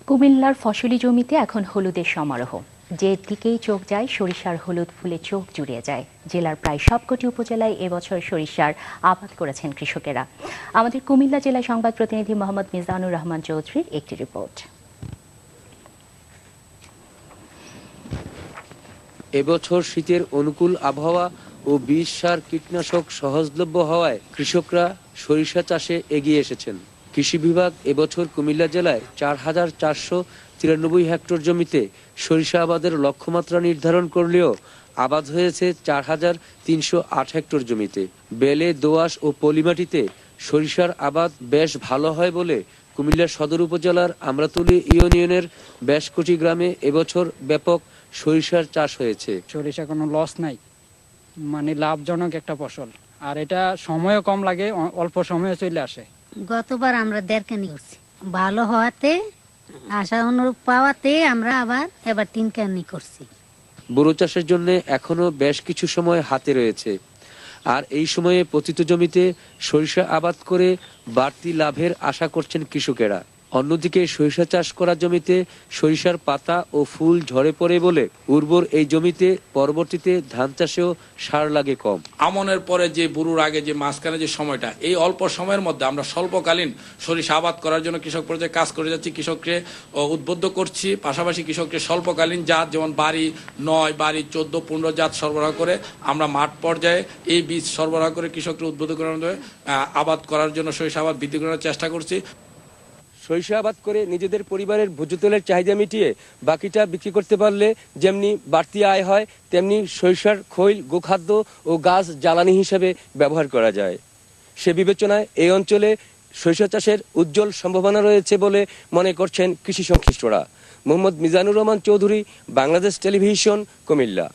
কুমিল্লার ফসলি জমিতে এখন হলুদের সমারোহ। যে দিকেই চোখ যায় সরিষার হলুদ ফুলে চোখ জুড়িয়ে যায়। জেলার প্রায় সবকটি উপজেলায় এবছর সরিষার আবাদ করেছেন কৃষকেরা। আমাদের কুমিল্লা জেলা সংবাদ প্রতিনিধি মোহাম্মদ মিজানুর রহমান চৌধুরীর একটি রিপোর্ট। এবছর শীতের অনুকূল আবহাওয়া ও বীজ সার কীটনাশক সহজলভ্য হওয়ায় কৃষকরা সরিষা চাষে এগিয়ে এসেছেন। কৃষি বিভাগ এবছর কুমিল্লা জেলায় 4,493 হেক্টর জমিতে সরিষা আবাদের লক্ষ্যমাত্রা নির্ধারণ করলেও আবাদ হয়েছে 4,308 হেক্টর জমিতে। বেলে, দোআঁশ ও পলিমাটিতে সরিষার আবাদ বেশ ভালো হয় বলে কুমিল্লা সদর উপজেলার আমরাতুলি ইউনিয়নের বেশ কটি গ্রামে এবছর ব্যাপক সরিষার চাষ হয়েছে। সরিষা কোনো লস নাই, মানে লাভজনক একটা ফসল, আর এটা সময়ও কম লাগে, অল্প সময়ে চলে আসে। গতবার আমরা 1.5 কেনি করছি, ভালো হওয়াতে আশা অনুরূপ পাওয়াতে আমরা আবার এবার 3 কেনি করছি। বোরো চাষের জন্য এখনো বেশ কিছু সময় হাতে রয়েছে, আর এই সময়ে পতিত জমিতে সরিষা আবাদ করে বাড়তি লাভের আশা করছেন কৃষকেরা। অন্যদিকে সরিষা চাষ করা জমিতে সরিষার পাতা ও ফুল ঝরে পড়ে বলে উর্বর এই জমিতে পরবর্তীতে ধান চাষেও সার লাগে কম। আমনের পরে যে বুরুর আগে যে মাঝখানে যে সময়টা, এই অল্প সময়ের মধ্যে আমরা স্বল্পকালীন সরিষা আবাদ করার জন্য কৃষক পর্যায়ে কাজ করে যাচ্ছি, কৃষককে উদ্বুদ্ধ করছি। পাশাপাশি কৃষককে স্বল্পকালীন জাত যেমন বাড়ি 9, বাড়ি 14, 15 জাত সরবরাহ করে আমরা মাঠ পর্যায়ে এই বীজ সরবরাহ করে কৃষককে উদ্বুদ্ধ করার আবাদ করার জন্য সরিষা আবাদ বৃদ্ধি করার চেষ্টা করছি। সরিষা আবাদ করে নিজেদের পরিবারের ভোজ্য তেলের চাহিদা মিটিয়ে বাকিটা বিক্রি করতে পারলে যেমনি বাড়তি আয় হয়, তেমনি সরিষার খৈল গোখাদ্য ও গাছ জ্বালানি হিসেবে ব্যবহার করা যায়। সে বিবেচনায় এই অঞ্চলে সরিষা চাষের উজ্জ্বল সম্ভাবনা রয়েছে বলে মনে করছেন কৃষি সংশ্লিষ্টরা। মোহাম্মদ মিজানুর রহমান চৌধুরী, বাংলাদেশ টেলিভিশন, কুমিল্লা।